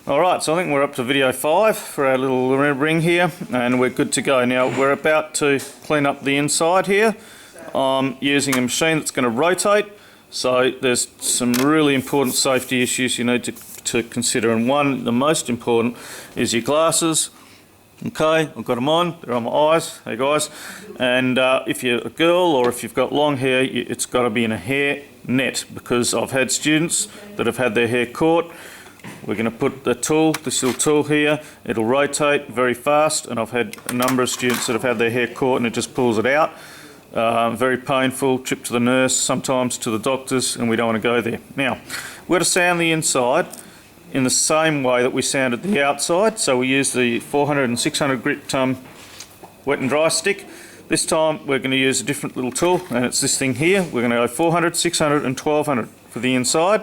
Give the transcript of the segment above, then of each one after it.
Alright, so I think we're up to video 5 for our little ring here, and we're good to go. Now we're about to clean up the inside here. I'm using a machine that's going to rotate, so there's some really important safety issues you need to consider, and one, the most important, is your glasses. Okay, I've got them on, they're on my eyes, hey guys, and if you're a girl or if you've got long hair, it's got to be in a hair net, because I've had students that have had their hair caught. We're going to put the tool, this little tool here, it'll rotate very fast, and I've had a number of students that have had their hair caught and it just pulls it out. Very painful, trip to the nurse, sometimes to the doctors, and we don't want to go there. Now, we're going to sand the inside in the same way that we sanded the outside, so we use the 400 and 600 grit wet and dry stick. This time we're going to use a different little tool, and it's this thing here. We're going to go 400, 600 and 1200 for the inside.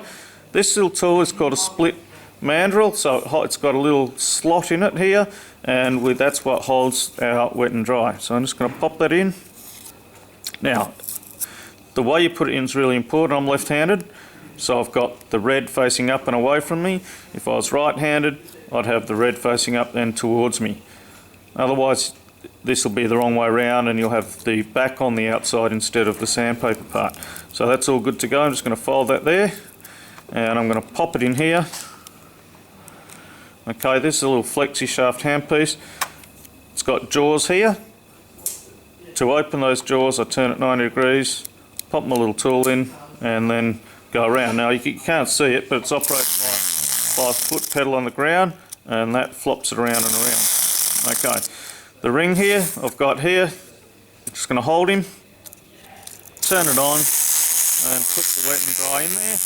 This little tool is called a split mandrel, so it's got a little slot in it here, and that's what holds our wet and dry. So I'm just going to pop that in. Now, the way you put it in is really important. I'm left-handed, so I've got the red facing up and away from me. If I was right-handed, I'd have the red facing up and towards me. Otherwise, this will be the wrong way around, and you'll have the back on the outside instead of the sandpaper part. So that's all good to go. I'm just going to fold that there, and I'm going to pop it in here. Okay, this is a little flexi shaft handpiece. It's got jaws here. To open those jaws, I turn it 90 degrees, pop my little tool in, and then go around. Now you can't see it, but it's operated by a foot pedal on the ground, and that flops it around and around. Okay, the ring here, I've got here, I'm just going to hold him, turn it on, and put the wet and dry in there.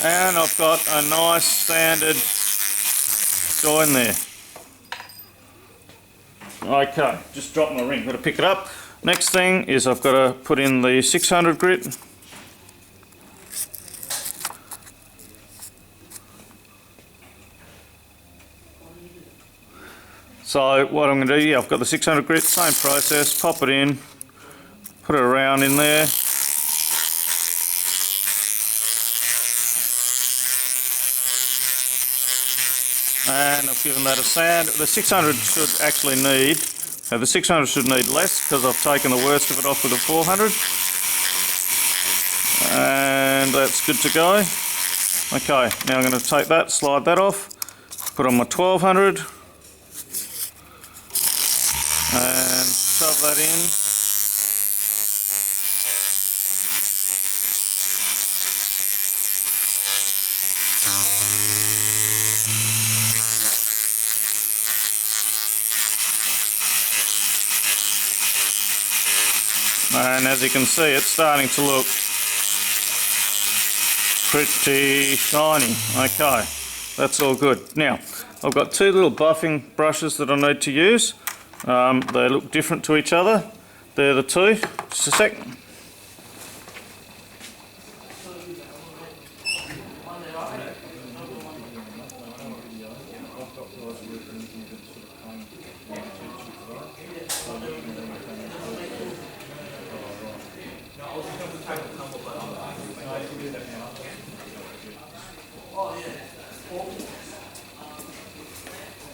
And I've got a nice standard join there. Okay, just dropped my ring, got to pick it up. Next thing is I've got to put in the 600 grit. So what I'm going to do, yeah, I've got the 600 grit, same process, pop it in, put it around in there. And I've given that a sand. The 600 should actually need, the 600 should need less, because I've taken the worst of it off with the 400. And that's good to go. Okay, now I'm going to take that, slide that off, put on my 1200, and shove that in. And as you can see, it's starting to look pretty shiny. Okay, that's all good. Now, I've got two little buffing brushes that I need to use. They look different to each other. They're the two. Just a sec.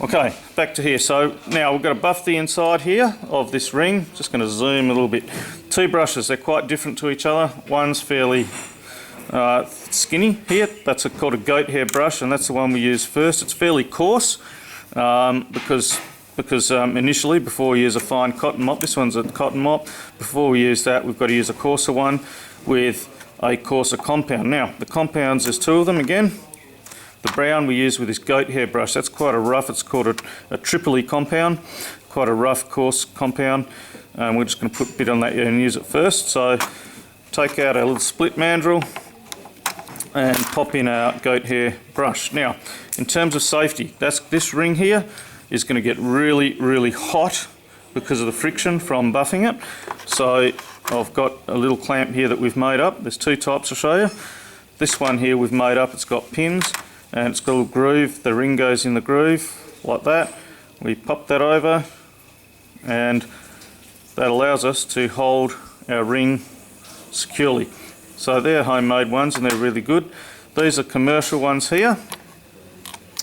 Okay, back to here. So now we've got to buff the inside here of this ring. Just going to zoom a little bit. Two brushes, they're quite different to each other. One's fairly skinny here. That's called a goat hair brush, and that's the one we use first. It's fairly coarse because initially, before we use a fine cotton mop, this one's a cotton mop, before we use that we've got to use a coarser one with a coarser compound. Now, the compounds, there's two of them again. The brown we use with this goat hair brush, that's quite a rough, it's called a Tripoli compound. quite a rough, coarse compound. We're just going to put a bit on that and use it first. So take out our little split mandrel and pop in our goat hair brush. Now, in terms of safety, this ring here is going to get really, really hot because of the friction from buffing it. So I've got a little clamp here that we've made up. There's two types I'll show you. This one here we've made up, it's got pins and it's got a little groove. The ring goes in the groove like that. We pop that over and that allows us to hold our ring securely. So they're homemade ones and they're really good. These are commercial ones here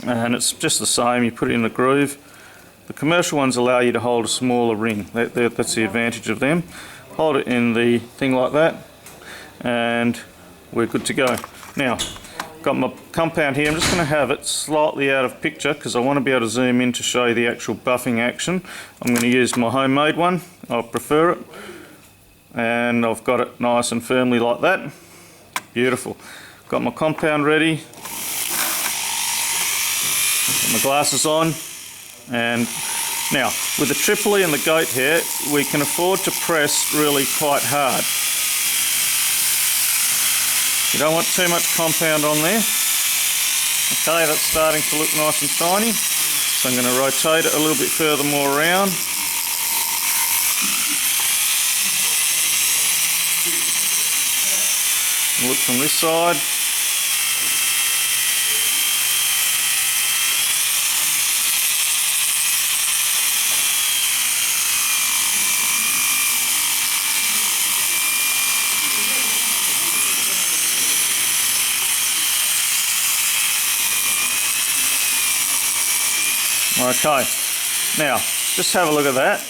and it's just the same, you put it in the groove. The commercial ones allow you to hold a smaller ring. That's the advantage of them. Hold it in the thing like that and we're good to go. Now, got my compound here. I'm just going to have it slightly out of picture because I want to be able to zoom in to show you the actual buffing action. I'm going to use my homemade one. I prefer it. And I've got it nice and firmly like that. Beautiful. Got my compound ready. Got my glasses on. And now, with the Tripoli and the goat hair, we can afford to press really quite hard. You don't want too much compound on there. Okay, that's starting to look nice and shiny. So I'm going to rotate it a little bit further more around. Look from this side. Okay, now just have a look at that.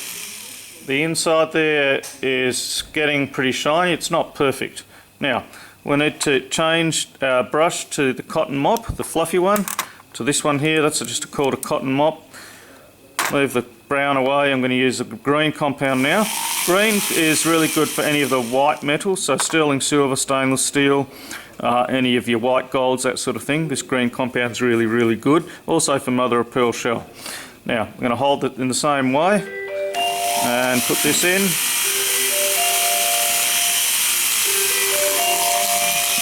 The inside there is getting pretty shiny. It's not perfect. Now we need to change our brush to the cotton mop, the fluffy one, to this one here. That's just called a cotton mop. Move the brown away. I'm going to use the green compound now. Green is really good for any of the white metals, so sterling silver, stainless steel, any of your white golds, that sort of thing. This green compound is really, really good. Also for mother of pearl shell. Now I'm going to hold it in the same way and put this in.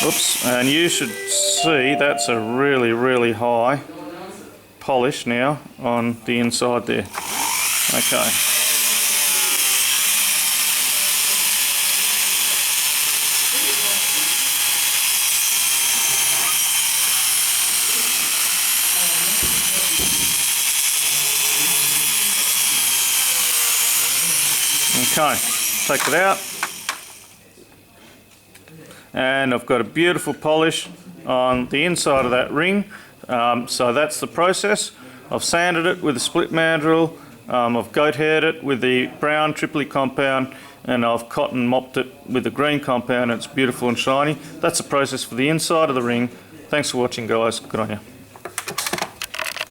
Oops, and you should see that's a really, really high polish now on the inside there. Okay. Okay, take it out. And I've got a beautiful polish on the inside of that ring. So that's the process. I've sanded it with a split mandrel. I've goat haired it with the brown Tripoli compound, and I've cotton mopped it with the green compound. It's beautiful and shiny. That's the process for the inside of the ring. Thanks for watching, guys. Good on you.